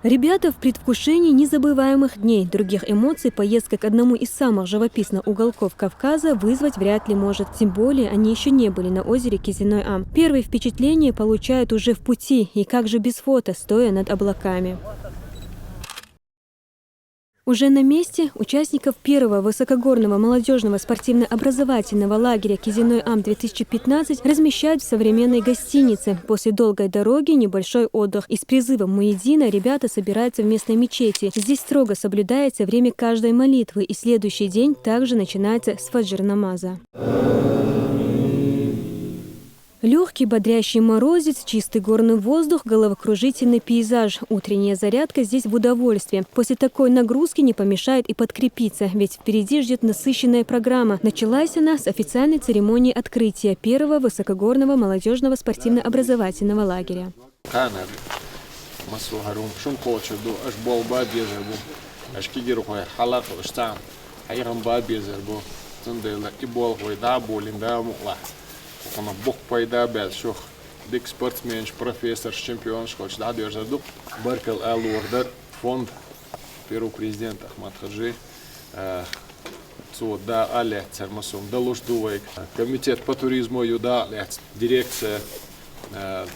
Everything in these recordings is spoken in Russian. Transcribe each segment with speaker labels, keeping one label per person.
Speaker 1: Ребята в предвкушении незабываемых дней. Других эмоций поездка к одному из самых живописных уголков Кавказа вызвать вряд ли может. Тем более они еще не были на озере Кизиной-Ам. Первые впечатления получают уже в пути. И как же без фото, стоя над облаками. Уже на месте участников первого высокогорного молодежного спортивно-образовательного лагеря Кизиной-Ам-2015 размещают в современной гостинице. После долгой дороги небольшой отдых. И с призывом Муеддина ребята собираются в местной мечети. Здесь строго соблюдается время каждой молитвы, и следующий день также начинается с фаджр-намаза. Легкий бодрящий морозец, чистый горный воздух, головокружительный пейзаж. Утренняя зарядка здесь в удовольствие. После такой нагрузки не помешает и подкрепиться, ведь впереди ждет насыщенная программа. Началась она с официальной церемонии открытия первого высокогорного молодежного спортивно-образовательного лагеря.
Speaker 2: Она бог пайда бед, шох дик спортсмен, профессор, чемпион, школьш да держаду. Баркал Алуардар, фонд первого президента Ахмад Хаджи, да алят цермасум, да лождувайк, комитет по туризму юда алят, дирекция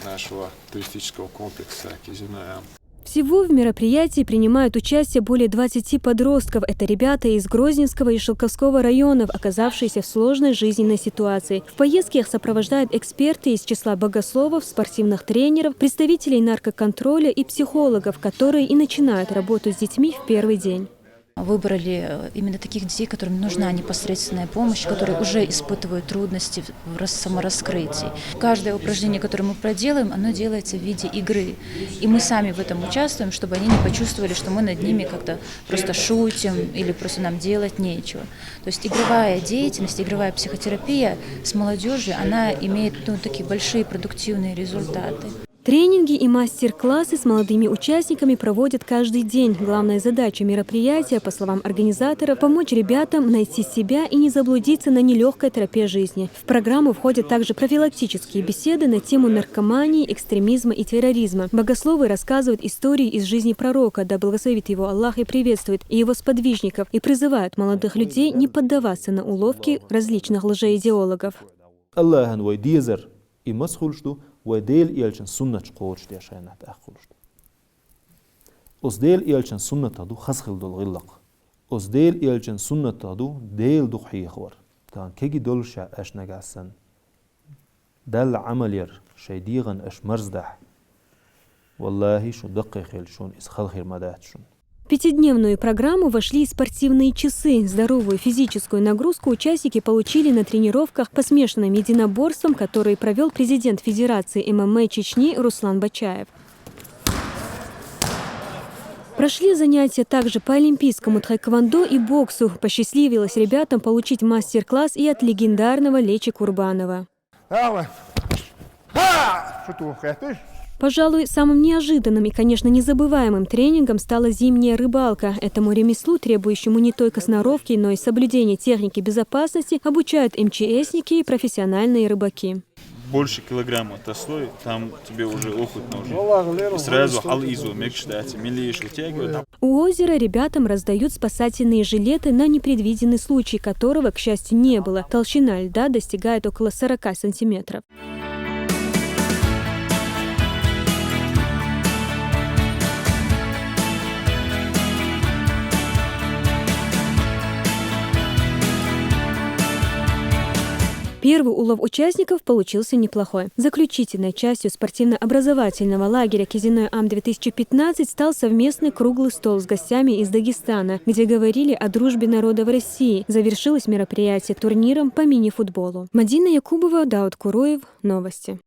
Speaker 2: нашего туристического комплекса Кизиной-Ам.
Speaker 1: Всего в мероприятии принимают участие более 20 подростков. Это ребята из Грозненского и Шелковского районов, оказавшиеся в сложной жизненной ситуации. В поездке их сопровождают эксперты из числа богословов, спортивных тренеров, представителей наркоконтроля и психологов, которые и начинают работу с детьми в первый день.
Speaker 3: Выбрали именно таких детей, которым нужна непосредственная помощь, которые уже испытывают трудности в самораскрытии. Каждое упражнение, которое мы проделаем, оно делается в виде игры. И мы сами в этом участвуем, чтобы они не почувствовали, что мы над ними как-то просто шутим или просто нам делать нечего. То есть игровая деятельность, игровая психотерапия с молодежью, она имеет такие большие продуктивные результаты.
Speaker 1: Тренинги и мастер-классы с молодыми участниками проводят каждый день. Главная задача мероприятия, по словам организаторов, помочь ребятам найти себя и не заблудиться на нелегкой тропе жизни. В программу входят также профилактические беседы на тему наркомании, экстремизма и терроризма. Богословы рассказывают истории из жизни пророка, да благословит его Аллах и приветствует, и его сподвижников, и призывают молодых людей не поддаваться на уловки различных лжеидеологов.
Speaker 4: وديل إلشن سنة قوش ديشان هتأخلش. أصديل إلشن سنة تادو خسخل دول غلق. أصديل إلشن سنة تادو ديل دخي خور. تان كيجي دول شا أش نجاسن. دل عملير شيديغن أش مرزدح. والله شو دقيق يلشون إسخال خير مداتشون.
Speaker 1: В пятидневную программу вошли и спортивные часы. Здоровую физическую нагрузку участники получили на тренировках по смешанным единоборствам, которые провел президент Федерации ММА Чечни Руслан Бачаев. Прошли занятия также по олимпийскому тхэквондо и боксу. Посчастливилось ребятам получить мастер-класс и от легендарного Лечи Курбанова. Пожалуй, самым неожиданным и, конечно, незабываемым тренингом стала зимняя рыбалка. Этому ремеслу, требующему не только сноровки, но и соблюдения техники безопасности, обучают МЧСники и профессиональные рыбаки.
Speaker 5: Больше килограмма таслой, там тебе уже опыт нужен. И сразу ализу мекшдать, милишь вытягивать.
Speaker 1: У озера ребятам раздают спасательные жилеты на непредвиденный случай, которого, к счастью, не было. Толщина льда достигает около 40 сантиметров. Первый улов участников получился неплохой. Заключительной частью спортивно-образовательного лагеря Кизиной-Ам-2015 стал совместный круглый стол с гостями из Дагестана, где говорили о дружбе народов России. Завершилось мероприятие турниром по мини-футболу. Мадина Якубова, Дауд Куруев. Новости.